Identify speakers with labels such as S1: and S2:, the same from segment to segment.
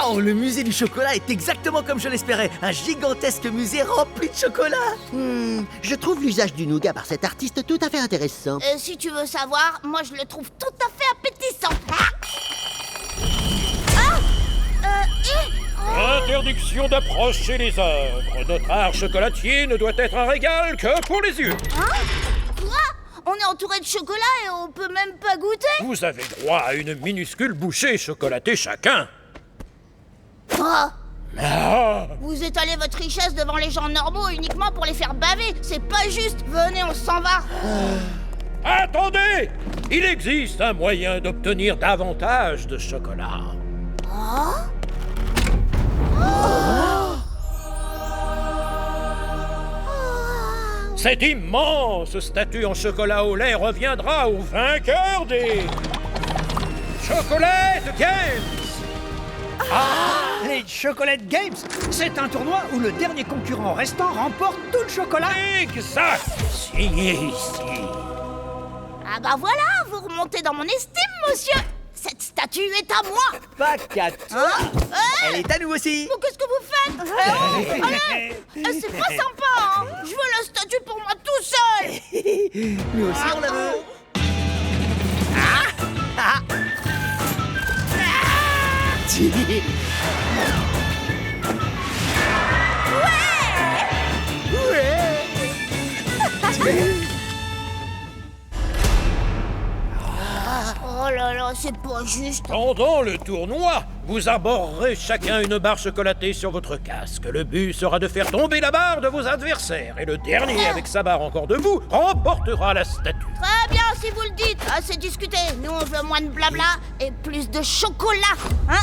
S1: Waouh, le musée du chocolat est exactement comme je l'espérais. Un gigantesque musée rempli de chocolat.
S2: Je trouve l'usage du nougat par cet artiste tout à fait intéressant.
S3: Si tu veux savoir, moi je le trouve tout à fait appétissant.
S4: Interdiction d'approcher les œuvres. Notre art chocolatier ne doit être un régal que pour les yeux.
S3: Quoi? On est entouré de chocolat et on peut même pas goûter?
S4: Vous avez droit à une minuscule bouchée chocolatée chacun.
S3: Vous étalez votre richesse devant les gens normaux uniquement pour les faire baver. C'est pas juste. Venez, on s'en va.
S4: Attendez! Il existe un moyen d'obtenir davantage de chocolat. Cette immense statue en chocolat au lait reviendra au vainqueur des Chocolate Games.
S5: Les Chocolate Games, c'est un tournoi où le dernier concurrent restant remporte tout le chocolat.
S4: Exact. Signé ici.
S3: Ah bah voilà, vous remontez dans mon estime, monsieur. Cette statue est à moi.
S1: Pas qu'à toi. Elle est à nous aussi.
S3: Mais qu'est-ce que vous faites? Allez, c'est pas sympa, hein. Je veux la statue pour moi tout seul.
S1: Nous aussi, on la veut.
S3: Oh là là, c'est pas juste.
S4: Pendant le tournoi, vous arborerez chacun une barre chocolatée sur votre casque. Le but sera de faire tomber la barre de vos adversaires. Et le dernier, avec sa barre encore debout, remportera la statue.
S3: Très bien, si vous le dites. Assez discuté. Nous, on veut moins de blabla et plus de chocolat. Hein?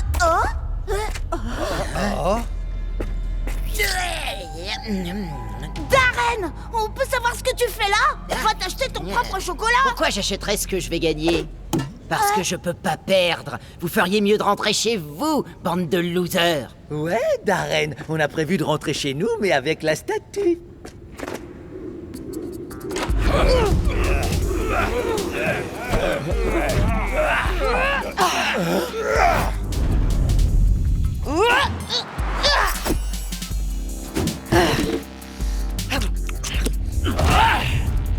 S3: Darren, on peut savoir ce que tu fais là? Va t'acheter ton propre chocolat.
S2: Pourquoi j'achèterais ce que je vais gagner? Parce que je peux pas perdre. Vous feriez mieux de rentrer chez vous, bande de losers.
S1: Ouais, Darren, on a prévu de rentrer chez nous, mais avec la statue.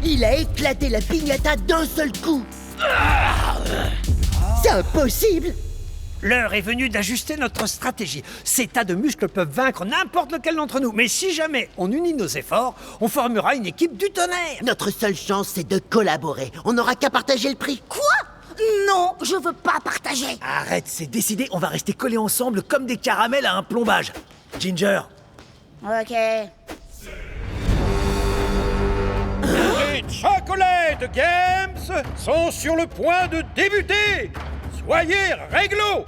S2: Il a éclaté la piñata d'un seul coup. C'est impossible.
S5: L'heure est venue d'ajuster notre stratégie. Ces tas de muscles peuvent vaincre n'importe lequel d'entre nous. Mais si jamais on unit nos efforts, on formera une équipe du tonnerre.
S2: Notre seule chance, c'est de collaborer. On n'aura qu'à partager le prix.
S3: Quoi? Non, je veux pas partager.
S1: Arrête, c'est décidé, on va rester collés ensemble comme des caramels à un plombage. Ginger.
S3: Ok.
S4: Les Chocolate Games sont sur le point de débuter. Soyez réglo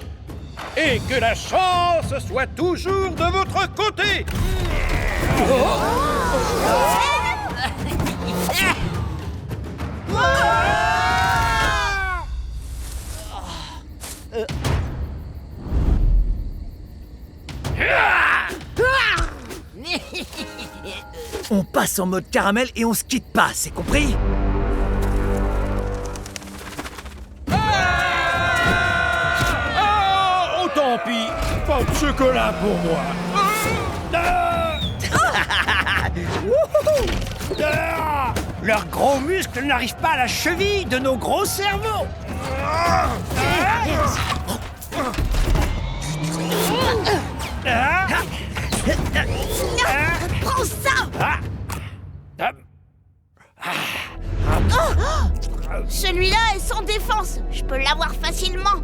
S4: et que la chance soit toujours de votre côté.
S1: On passe en mode caramel et on se quitte pas, c'est compris?
S4: Oh, tant pis, pas de chocolat pour moi.
S5: Leurs gros muscles n'arrivent pas à la cheville de nos gros cerveaux.
S3: Prends ça. Celui-là est sans défense. Je peux l'avoir facilement.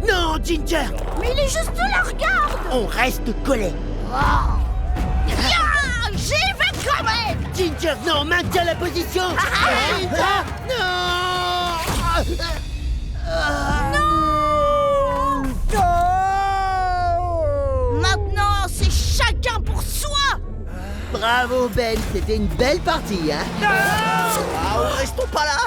S2: Non, Ginger.
S3: Mais il est juste là, regarde.
S2: On reste collés.
S3: J'y vais quand même.
S2: Ginger, non, maintiens la position.
S3: Maintenant, c'est chacun pour soi.
S2: Bravo, Ben. C'était une belle partie, hein?
S1: Restons pas là.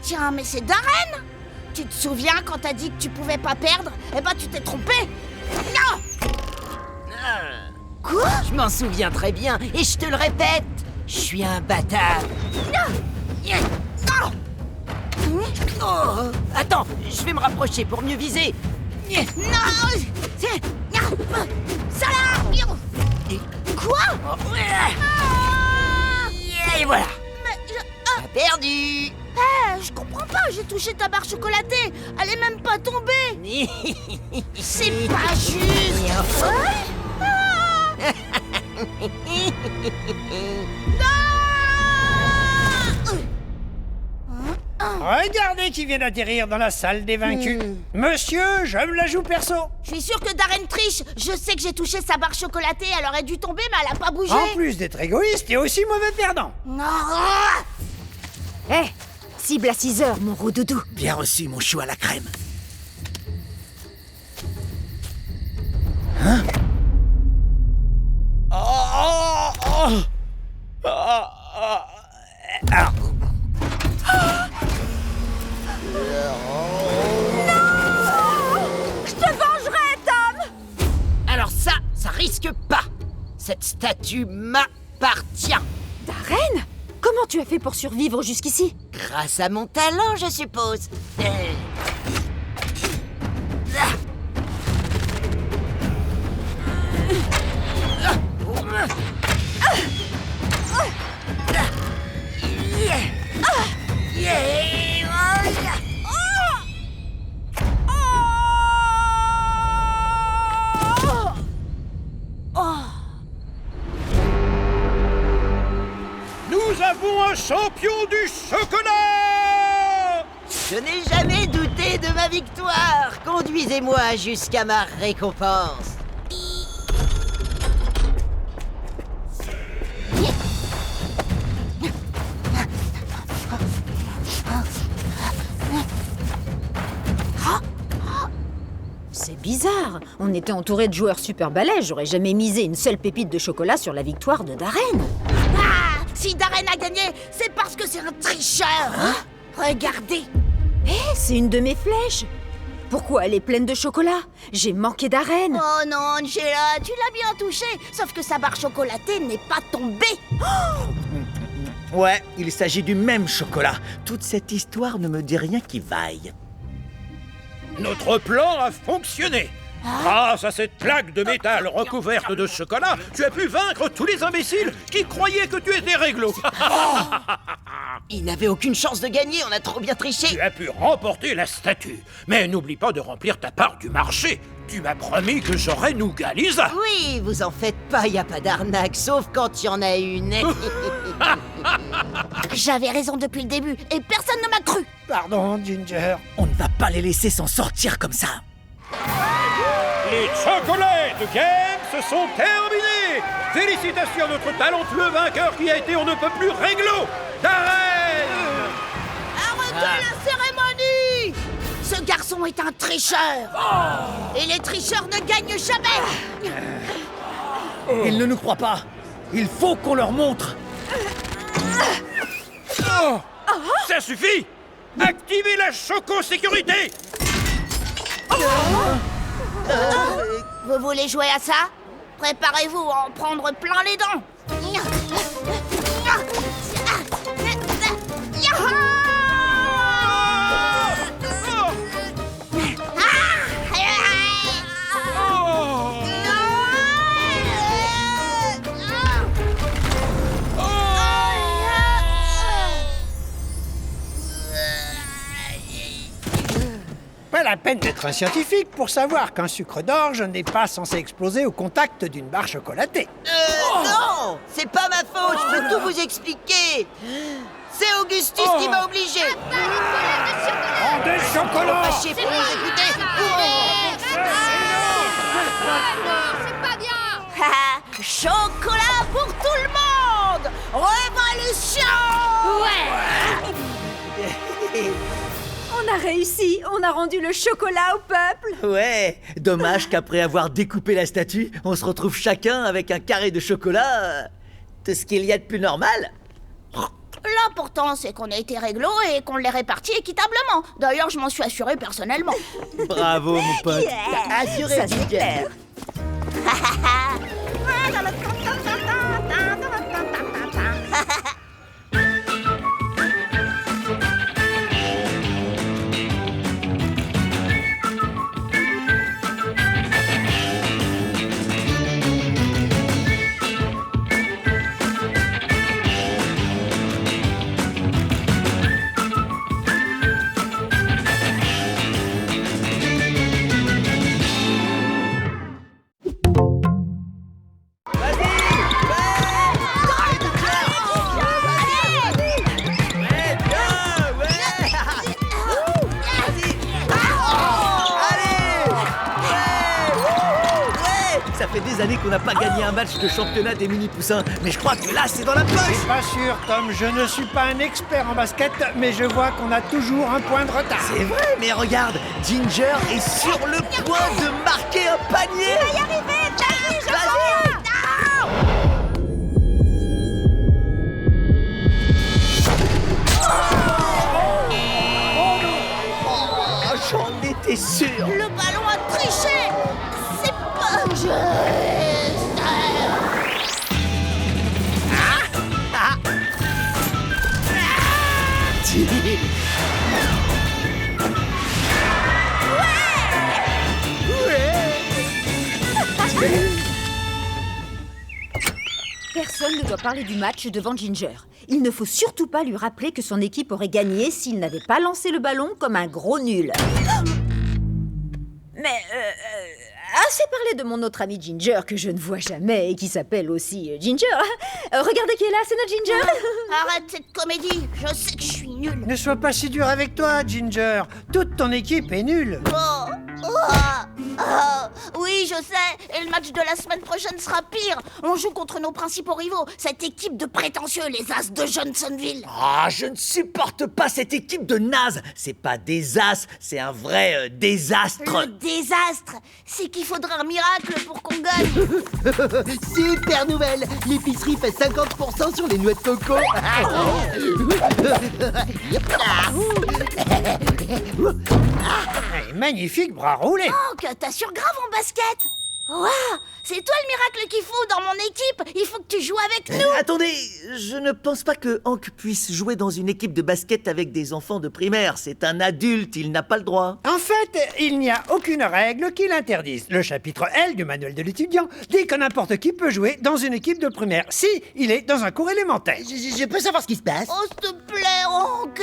S3: Tiens, mais c'est Darren. Tu te souviens quand t'as dit que tu pouvais pas perdre? Eh ben, tu t'es trompé. Non. Quoi?
S2: Je m'en souviens très bien, et je te le répète, je suis un bâtard. Oh, attends, je vais me rapprocher pour mieux viser.
S3: Non! Salah! Quoi?
S2: Et voilà,
S3: Mais
S2: t'as perdu.
S3: je comprends pas, j'ai touché ta barre chocolatée. Elle est même pas tombée. C'est pas juste.
S5: Regardez qui vient d'atterrir dans la salle des vaincus. Monsieur, je me la joue perso.
S3: Je suis sûre que Darren triche. Je sais que j'ai touché sa barre chocolatée. Elle aurait dû tomber, mais elle a pas bougé.
S5: En plus d'être égoïste, et aussi mauvais perdant.
S3: Non.
S6: Hé, cible à 6 heures, mon roux-doudou.
S1: Bien reçu, mon chou à la crème.
S6: Je te vengerai, Tom!
S2: Alors ça risque pas. Cette statue m'appartient.
S6: Darren? Comment tu as fait pour survivre jusqu'ici?
S2: Grâce à mon talent, je suppose.
S4: Nous avons un champion du chocolat!
S2: Je n'ai jamais douté de ma victoire. Conduisez-moi jusqu'à ma récompense.
S6: C'est bizarre. On était entouré de joueurs super balèzes. J'aurais jamais misé une seule pépite de chocolat sur la victoire de Darren.
S3: Ah, si Darren a gagné, c'est parce que c'est un tricheur. Regardez.
S6: Hé, c'est une de mes flèches. Pourquoi elle est pleine de chocolat? J'ai manqué Darren.
S3: Oh non, Angela, tu l'as bien touché. Sauf que sa barre chocolatée n'est pas tombée.
S1: Ouais, il s'agit du même chocolat. Toute cette histoire ne me dit rien qui vaille.
S4: Notre plan a fonctionné. Grâce à cette plaque de métal recouverte de chocolat, tu as pu vaincre tous les imbéciles qui croyaient que tu étais réglo.
S2: Il n'avait aucune chance de gagner, on a trop bien triché.
S4: Tu as pu remporter la statue. Mais n'oublie pas de remplir ta part du marché. Tu m'as promis que j'aurais Nougat Lisa.
S2: Oui, vous en faites pas, y a pas d'arnaque, sauf quand il y en a une.
S3: J'avais raison depuis le début et personne ne m'a cru.
S5: Pardon, Ginger.
S1: On ne va pas les laisser s'en sortir comme ça.
S4: Les chocolats de Games sont terminés. Félicitations à notre talentueux vainqueur qui a été on ne peut plus réglo, Darren.
S3: Arrêtez la cérémonie. Ce garçon est un tricheur. Et les tricheurs ne gagnent jamais.
S1: Ils ne nous croient pas. Il faut qu'on leur montre.
S4: Ça suffit. Activez la choco-sécurité.
S3: Vous voulez jouer à ça? Préparez-vous à en prendre plein les dents.
S5: Pas la peine d'être un scientifique pour savoir qu'un sucre d'orge n'est pas censé exploser au contact d'une barre chocolatée.
S2: Non, c'est pas ma faute, je peux tout vous expliquer. C'est Augustus qui m'a obligé.
S5: Prends des chocolats.
S2: Fâché pour nous écouter.
S3: Chocolat pour tout le monde. Révolution.
S6: On a réussi. On a rendu le chocolat au peuple.
S1: Ouais, dommage qu'après avoir découpé la statue, on se retrouve chacun avec un carré de chocolat. Tout ce qu'il y a de plus normal.
S3: L'important, c'est qu'on a été réglo et qu'on l'ait réparti équitablement. D'ailleurs, je m'en suis assuré personnellement.
S1: Bravo, mon pote.
S2: Assuré,
S6: Ça, c'est
S2: Ginger.
S6: clair.
S1: Ça fait des années qu'on n'a pas gagné un match de championnat des mini-poussins, mais je crois que là, c'est dans la poche.
S5: Pas sûr, Tom, je ne suis pas un expert en basket, mais je vois qu'on a toujours un point de retard.
S1: C'est vrai, mais regarde, Ginger est sur le point de marquer un panier.
S3: Tu vas y arriver, vas-y, je
S1: Vas-y. Oh, j'en étais sûr.
S3: Le ballon a triché. C'est pas juste.
S6: Personne ne doit parler du match devant Ginger. Il ne faut surtout pas lui rappeler que son équipe aurait gagné s'il n'avait pas lancé le ballon comme un gros nul. Mais, assez parlé de mon autre ami Ginger que je ne vois jamais et qui s'appelle aussi Ginger. Regardez qui est là, c'est notre Ginger.
S3: Arrête cette comédie. Je sais que je suis nulle.
S5: Ne sois pas si dur avec toi, Ginger. Toute ton équipe est nulle.
S3: Oui, je sais. Et le match de la semaine prochaine sera pire. On joue contre nos principaux rivaux. Cette équipe de prétentieux, les As de Johnsonville.
S1: Ah, je ne supporte pas cette équipe de nazes. C'est pas des as, c'est un vrai désastre.
S3: Le désastre, c'est qu'il faudrait un miracle pour qu'on gagne.
S7: Super nouvelle! L'épicerie fait 50% sur les noix de coco!
S5: Magnifique bras roulé.
S3: Oh, que t'assures grave en basket. Waouh, c'est toi le miracle qu'il faut dans mon équipe. Il faut que tu joues avec nous.
S1: Attendez, je ne pense pas que Hank puisse jouer dans une équipe de basket avec des enfants de primaire. C'est un adulte, il n'a pas le droit.
S5: En fait, il n'y a aucune règle qui l'interdise. Le chapitre L du manuel de l'étudiant dit que n'importe qui peut jouer dans une équipe de primaire si il est dans un cours élémentaire.
S7: Je peux savoir ce qui se passe?
S3: Oh, s'il te plaît, Hank.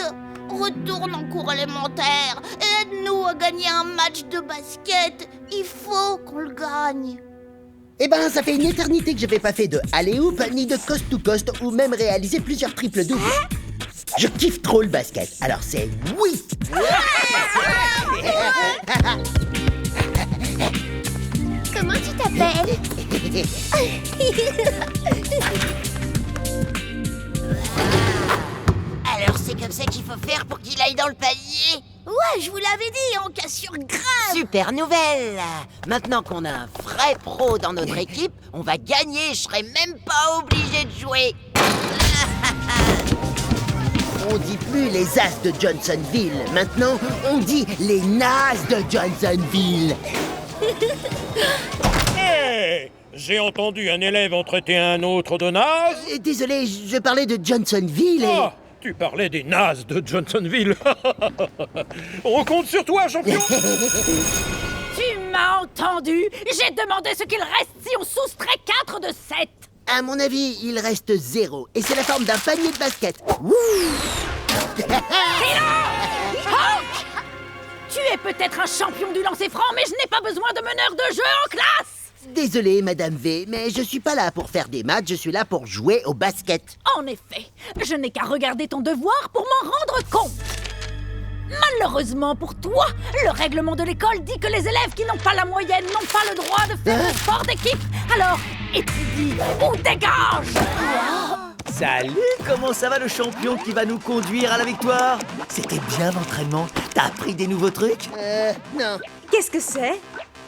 S3: Retourne en cours élémentaire et aide-nous à gagner un match de basket. Il faut qu'on le gagne.
S7: Eh ben, ça fait une éternité que je n'ai pas fait de alley-oop, ni de coast-to-coast, ou même réalisé plusieurs triples doubles. Je kiffe trop le basket, alors c'est oui!
S3: Comment tu t'appelles? Alors c'est comme ça qu'il faut faire pour qu'il aille dans le panier? Ouais, je vous l'avais dit, on cassure grave.
S2: Super nouvelle! Maintenant qu'on a un vrai pro dans notre équipe, on va gagner, je serai même pas obligé de jouer!
S7: On dit plus les As de Johnsonville, maintenant on dit les nazes de Johnsonville.
S4: Hé! J'ai entendu un élève en traiter un autre de naze.
S7: Désolé, je parlais de Johnsonville et...
S4: Ah, tu parlais des nazes de Johnsonville. On compte sur toi, champion.
S8: Tu m'as entendu? J'ai demandé ce qu'il reste si on soustrait 4 de 7.
S7: À mon avis, il reste 0, et c'est la forme d'un panier de basket. Wouh!
S8: Tu es peut-être un champion du lancer franc, mais je n'ai pas besoin de meneur de jeu en classe.
S7: Désolé, Madame V, mais je suis pas là pour faire des maths, je suis là pour jouer au basket.
S8: En effet, je n'ai qu'à regarder ton devoir pour m'en rendre compte. Malheureusement pour toi, le règlement de l'école dit que les élèves qui n'ont pas la moyenne n'ont pas le droit de faire du sport d'équipe. Alors, étudie ou dégage.
S1: Salut, comment ça va le champion qui va nous conduire à la victoire? C'était bien l'entraînement. T'as appris des nouveaux trucs?
S7: Non,
S6: Qu'est-ce que c'est?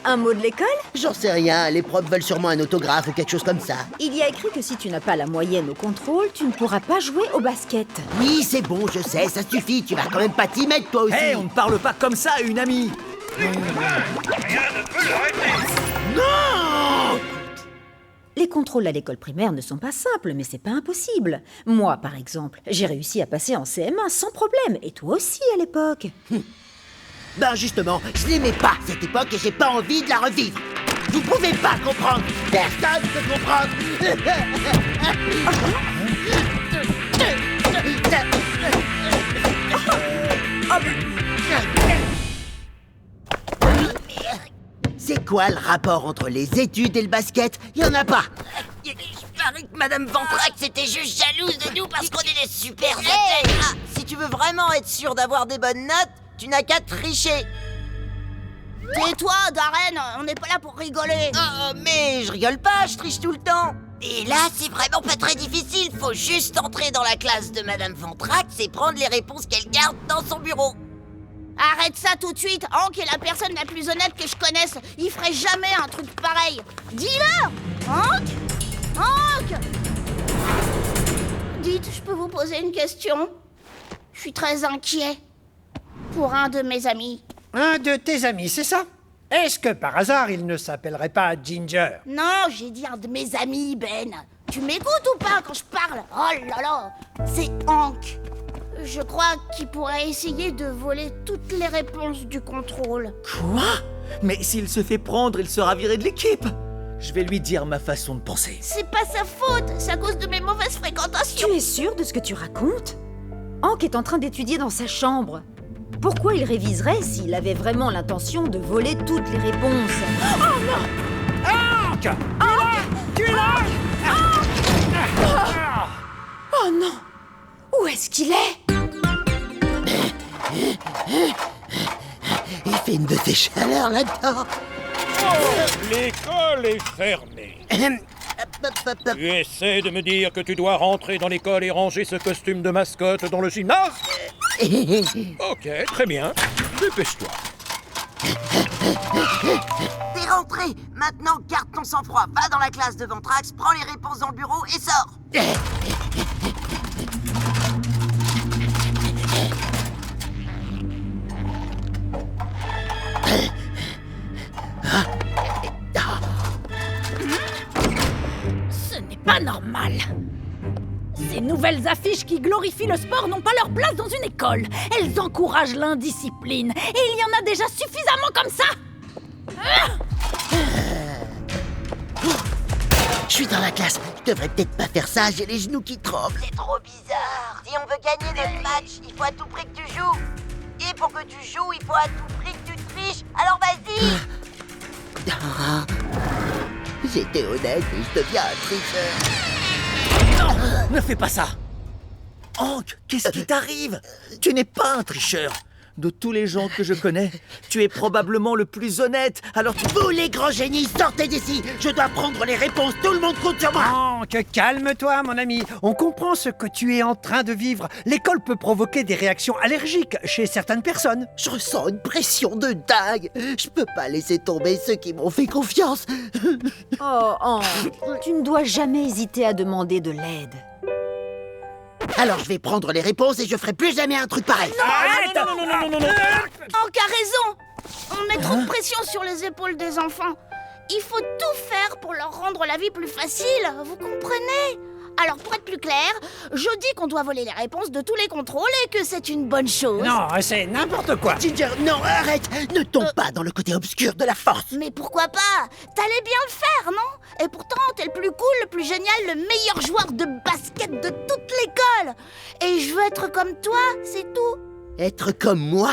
S6: Un mot de l'école?
S7: j'en sais rien, les profs veulent sûrement un autographe ou quelque chose comme ça.
S6: Il y a écrit que si tu n'as pas la moyenne au contrôle, tu ne pourras pas jouer au basket.
S7: Oui, c'est bon, je sais, ça suffit, tu vas quand même pas t'y mettre toi aussi.
S1: Hé, on ne parle pas comme ça à une amie.
S4: Rien ne peut l'arrêter.
S1: Non!
S6: Les contrôles à l'école primaire ne sont pas simples, mais c'est pas impossible. Moi, par exemple, j'ai réussi à passer en CM1 sans problème, et toi aussi à l'époque.
S7: Ben justement, je n'aimais pas cette époque et j'ai pas envie de la revivre. Vous pouvez pas comprendre. Personne ne peut comprendre. C'est quoi le rapport entre les études et le basket? Y en a pas.
S2: Je parie que Madame Ventrax était juste jalouse de nous parce qu'on est des super athlètes. Si tu veux vraiment être sûr d'avoir des bonnes notes, tu n'as qu'à tricher.
S3: Tais-toi, Darren, on n'est pas là pour rigoler.
S2: Mais je rigole pas, je triche tout le temps. Et là, c'est vraiment pas très difficile. Faut juste entrer dans la classe de Madame Ventrax et prendre les réponses qu'elle garde dans son bureau.
S3: Arrête ça tout de suite. Hank est la personne la plus honnête que je connaisse. Il ferait jamais un truc pareil. Dis-le, Hank. Hank. Dites, je peux vous poser une question? Je suis très inquiet pour un de mes amis.
S5: Un de tes amis, c'est ça? Est-ce que par hasard il ne s'appellerait pas Ginger?
S3: Non, j'ai dit un de mes amis, Ben. Tu m'écoutes ou pas quand je parle? Oh là là, c'est Hank. Je crois qu'il pourrait essayer de voler toutes les réponses du contrôle.
S1: Quoi? Mais s'il se fait prendre, il sera viré de l'équipe. Je vais lui dire ma façon de penser.
S3: C'est pas sa faute, c'est à cause de mes mauvaises fréquentations.
S6: Tu es sûr de ce que tu racontes? Hank est en train d'étudier dans sa chambre. Pourquoi il réviserait s'il avait vraiment l'intention de voler toutes les réponses?
S5: Oh non! Hank! Tu es là!
S6: Oh non! Où est-ce qu'il est?
S7: Il fait une de ces chaleurs là-dedans.
S4: Oh, l'école est fermée. Tu essaies de me dire que tu dois rentrer dans l'école et ranger ce costume de mascotte dans le gymnase? Ok, très bien. Dépêche-toi.
S2: T'es rentré. Maintenant, garde ton sang-froid. Va dans la classe de Ventrax, prends les réponses dans le bureau et sors.
S8: Ce n'est pas normal. Ces nouvelles affiches qui glorifient le sport n'ont pas leur place dans une école. Elles encouragent l'indiscipline. Et il y en a déjà suffisamment comme ça.
S7: Je suis dans la classe. Je devrais peut-être pas faire ça, j'ai les genoux qui tremblent.
S2: C'est trop bizarre. Si on veut gagner notre match, il faut à tout prix que tu joues. Et pour que tu joues, il faut à tout prix que tu triches. Alors vas-y.
S7: Ah, j'étais honnête et je deviens un tricheur.
S1: Non, ne fais pas ça. Hank, qu'est-ce qui t'arrive? Tu n'es pas un tricheur. De tous les gens que je connais, tu es probablement le plus honnête. Alors tu...
S7: Vous les grands génies, sortez d'ici. Je dois prendre les réponses, tout le monde compte sur moi.
S5: Hank, calme-toi, mon ami. On comprend ce que tu es en train de vivre. L'école peut provoquer des réactions allergiques chez certaines personnes.
S7: Je ressens une pression de dingue. Je peux pas laisser tomber ceux qui m'ont fait confiance.
S6: Oh, Hank, tu ne dois jamais hésiter à demander de l'aide.
S7: Alors je vais prendre les réponses et je ferai plus jamais un truc pareil.
S5: Arrête!
S3: Hank a raison. On met trop de pression sur les épaules des enfants. Il faut tout faire pour leur rendre la vie plus facile, vous comprenez? Alors pour être plus clair, je dis qu'on doit voler les réponses de tous les contrôles et que c'est une bonne chose.
S5: Non, c'est n'importe quoi.
S7: Ginger, non, arrête. Ne tombe pas dans le côté obscur de la force.
S3: Mais pourquoi pas? T'allais bien le faire, non? Et pourtant, t'es le plus cool, le plus génial, le meilleur joueur de basket de toute l'école. Et je veux être comme toi, c'est tout.
S7: Être comme moi?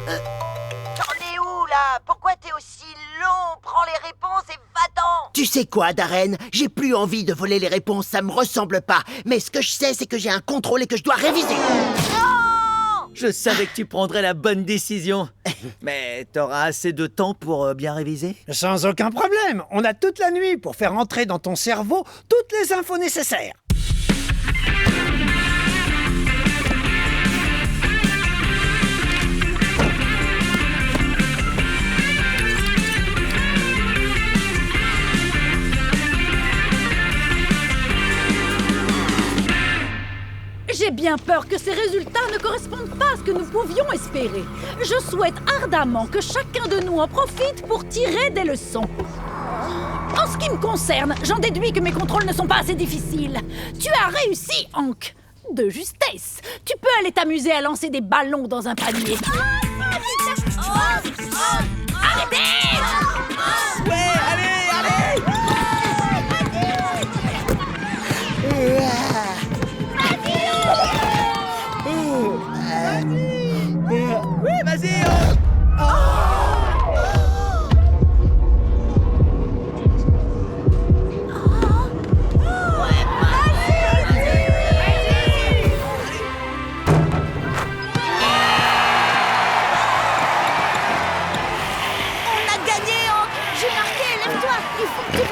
S2: T'en es où là? Pourquoi t'es aussi long? Prends les réponses et va-t'en.
S7: Tu sais quoi, Darren? J'ai plus envie de voler les réponses, ça me ressemble pas. Mais ce que je sais, c'est que j'ai un contrôle et que je dois réviser.
S1: Je savais que tu prendrais la bonne décision. Mais t'auras assez de temps pour bien réviser?
S5: Sans aucun problème. On a toute la nuit pour faire entrer dans ton cerveau toutes les infos nécessaires.
S8: J'ai bien peur que ces résultats ne correspondent pas à ce que nous pouvions espérer. Je souhaite ardemment que chacun de nous en profite pour tirer des leçons. En ce qui me concerne, j'en déduis que mes contrôles ne sont pas assez difficiles. Tu as réussi, Hank. De justesse. Tu peux aller t'amuser à lancer des ballons dans un panier. Arrêtez!
S1: Ouais, allez, Ouais, vas-y.
S3: On a gagné, Hank. J'ai marqué, lève-toi. Il faut que tu